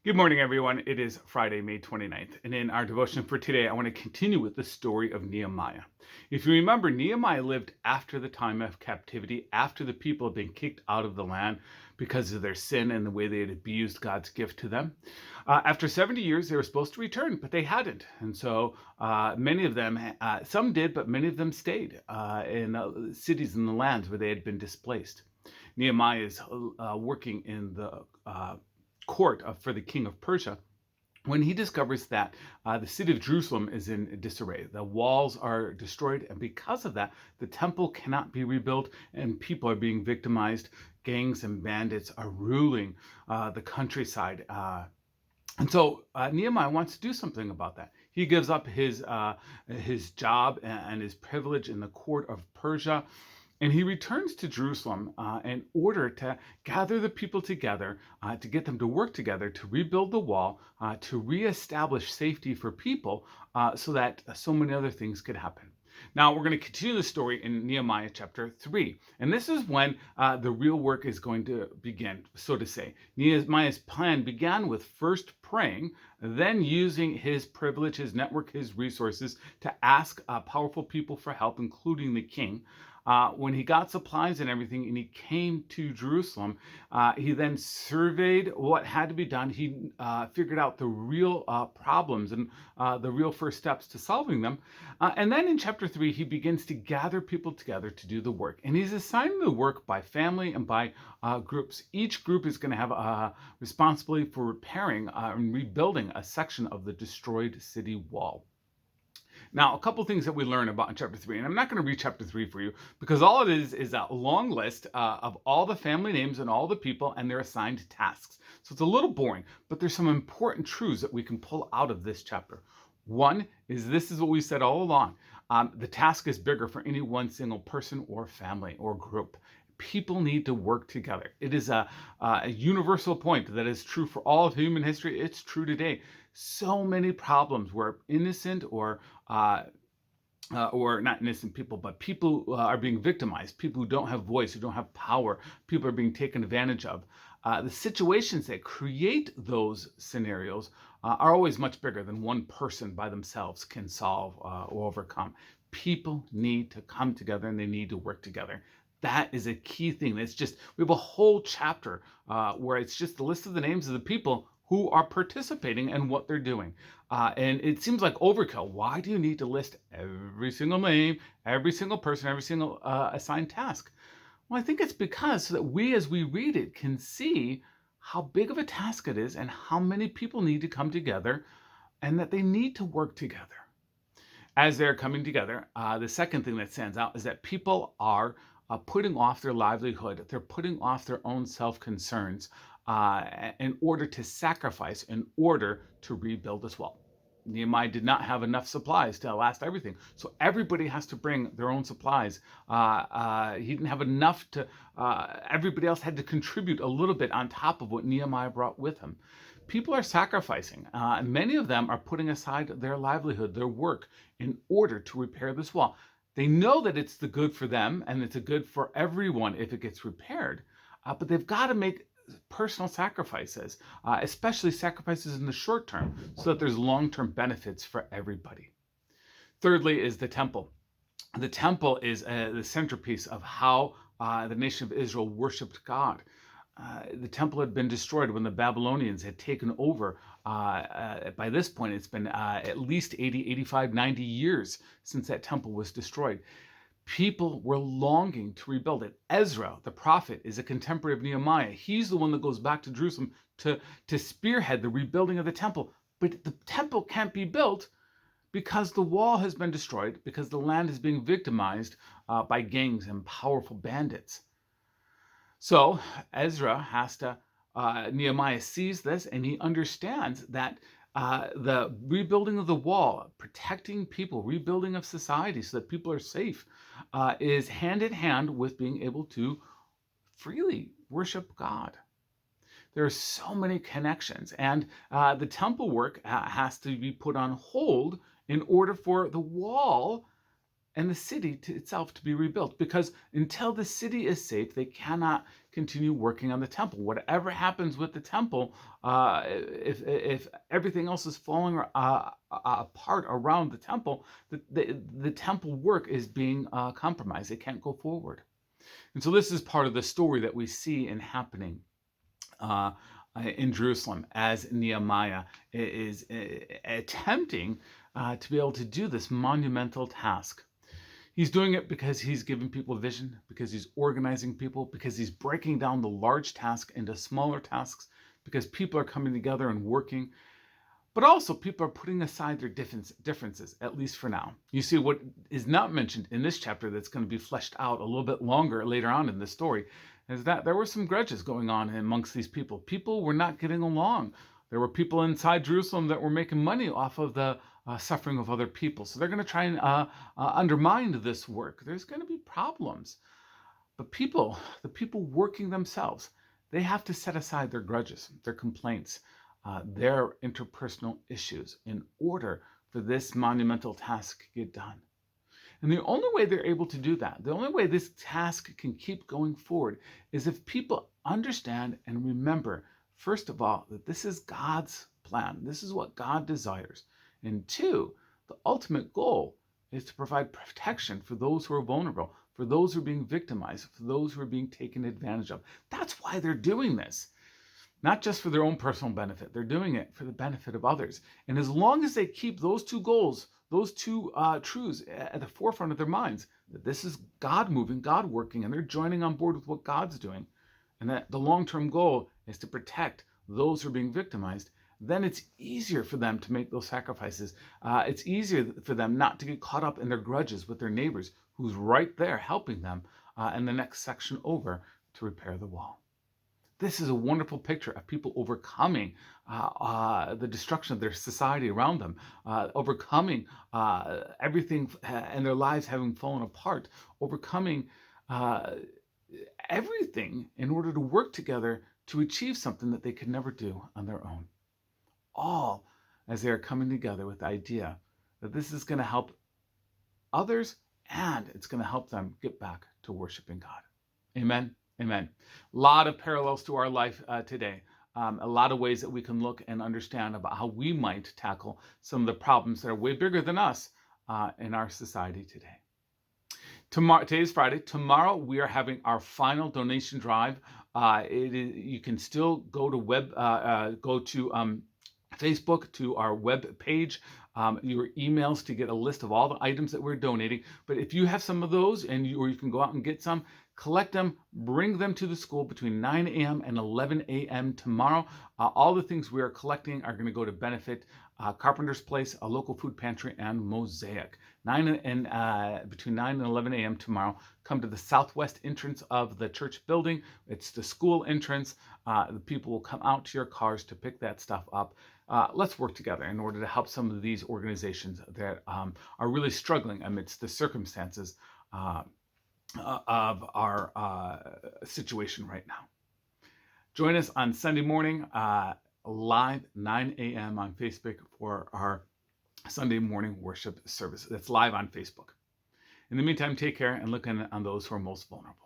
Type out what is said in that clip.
Good morning, everyone. It is Friday, May 29th. And in our devotion for today, I want to continue with the story of Nehemiah. If you remember, Nehemiah lived after the time of captivity, after the people had been kicked out of the land because of their sin and the way they had abused God's gift to them. After 70 years, they were supposed to return, but they hadn't. And so many of them, some did, but many of them stayed in cities and the lands where they had been displaced. Nehemiah is working in the court for the king of Persia when he discovers that the city of Jerusalem is in disarray. The walls are destroyed, and because of that, the temple cannot be rebuilt, and people are being victimized. Gangs and bandits are ruling the countryside. And so Nehemiah wants to do something about that. He gives up his job and his privilege in the court of Persia, and he returns to Jerusalem in order to gather the people together, to get them to work together, to rebuild the wall, to reestablish safety for people, so that so many other things could happen. Now, we're going to continue the story in Nehemiah chapter 3. And this is when the real work is going to begin, so to say. Nehemiah's plan began with first praying, then using his privilege, his network, his resources to ask powerful people for help, including the king. When he got supplies and everything and he came to Jerusalem, he then surveyed what had to be done. He figured out the real problems and the real first steps to solving them. And then in chapter 3, he begins to gather people together to do the work. And he's assigning the work by family and by groups. Each group is going to have a responsibility for repairing and rebuilding a section of the destroyed city wall. Now, a couple things that we learn about in chapter 3, and I'm not going to read chapter 3 for you because all it is a long list of all the family names and all the people and their assigned tasks. So it's a little boring, but there's some important truths that we can pull out of this chapter. One is this is what we said all along. The task is bigger for any one single person or family or group. People need to work together. It is a universal point that is true for all of human history. It's true today. So many problems where innocent or not innocent people, but people are being victimized. People who don't have voice, who don't have power, people are being taken advantage of. The situations that create those scenarios are always much bigger than one person by themselves can solve or overcome. People need to come together and they need to work together. That is a key thing. It's just, we have a whole chapter where it's just the list of the names of the people who are participating and what they're doing. And it seems like overkill. Why do you need to list every single name, every single person, every single assigned task? Well, I think it's because so that we, as we read it, can see how big of a task it is and how many people need to come together and that they need to work together. As they're coming together, the second thing that stands out is that people are putting off their livelihood. They're putting off their own self-concerns in order to sacrifice, in order to rebuild this wall. Nehemiah did not have enough supplies to last everything. So everybody has to bring their own supplies. He didn't have enough to, everybody else had to contribute a little bit on top of what Nehemiah brought with him. People are sacrificing. Many of them are putting aside their livelihood, their work, in order to repair this wall. They know that it's the good for them and it's a good for everyone if it gets repaired, but they've got to make personal sacrifices, especially sacrifices in the short term, so that there's long-term benefits for everybody. Thirdly is the temple. The temple is the centerpiece of how the nation of Israel worshiped God. The temple had been destroyed when the Babylonians had taken over. By this point, it's been at least 80, 85, 90 years since that temple was destroyed. People were longing to rebuild it. Ezra, the prophet, is a contemporary of Nehemiah. He's the one that goes back to Jerusalem to spearhead the rebuilding of the temple. But the temple can't be built because the wall has been destroyed, because the land is being victimized by gangs and powerful bandits. So Ezra has to, Nehemiah sees this and he understands that the rebuilding of the wall, protecting people, rebuilding of society so that people are safe, is hand in hand with being able to freely worship God. There are so many connections, and the temple work has to be put on hold in order for the wall and the city itself to be rebuilt. Because until the city is safe, they cannot continue working on the temple. Whatever happens with the temple, if everything else is falling apart around the temple, the temple work is being compromised. It can't go forward. And so this is part of the story that we see in happening uh, in Jerusalem as Nehemiah is attempting to be able to do this monumental task. He's doing it because he's giving people vision, because he's organizing people, because he's breaking down the large task into smaller tasks, because people are coming together and working. But also, people are putting aside their differences, at least for now. You see, what is not mentioned in this chapter that's going to be fleshed out a little bit longer later on in the story is that there were some grudges going on amongst these people. People were not getting along. There were people inside Jerusalem that were making money off of the suffering of other people. So they're going to try and undermine this work. There's going to be problems. But the people working themselves, they have to set aside their grudges, their complaints, their interpersonal issues in order for this monumental task to get done. And the only way they're able to do that, the only way this task can keep going forward, is if people understand and remember, first of all, that this is God's plan. This is what God desires. And two, the ultimate goal is to provide protection for those who are vulnerable, for those who are being victimized, for those who are being taken advantage of. That's why they're doing this. Not just for their own personal benefit. They're doing it for the benefit of others. And as long as they keep those two goals, those two truths at the forefront of their minds, that this is God moving, God working, and they're joining on board with what God's doing, and that the long-term goal is to protect those who are being victimized, then it's easier for them to make those sacrifices. It's easier for them not to get caught up in their grudges with their neighbors, who's right there helping them in the next section over to repair the wall. This is a wonderful picture of people overcoming the destruction of their society around them, overcoming everything and their lives having fallen apart, overcoming everything in order to work together to achieve something that they could never do on their own. All as they are coming together with the idea that this is going to help others and it's going to help them get back to worshiping God. Amen. Amen. A lot of parallels to our life today. A lot of ways that we can look and understand about how we might tackle some of the problems that are way bigger than us in our society today. Today is Friday. Tomorrow we are having our final donation drive. You can still go to Facebook to our web page, your emails to get a list of all the items that we're donating. But if you have some of those or you can go out and get some, collect them, bring them to the school between 9 a.m. and 11 a.m. tomorrow. All the things we are collecting are going to go to benefit Carpenter's Place, a local food pantry, and Mosaic. Between 9 and 11 a.m. tomorrow, come to the southwest entrance of the church building. It's the school entrance. The people will come out to your cars to pick that stuff up. Let's work together in order to help some of these organizations that are really struggling amidst the circumstances of our situation right now. Join us on Sunday morning, live 9 a.m. on Facebook for our Sunday morning worship service. That's live on Facebook. In the meantime, take care and look on those who are most vulnerable.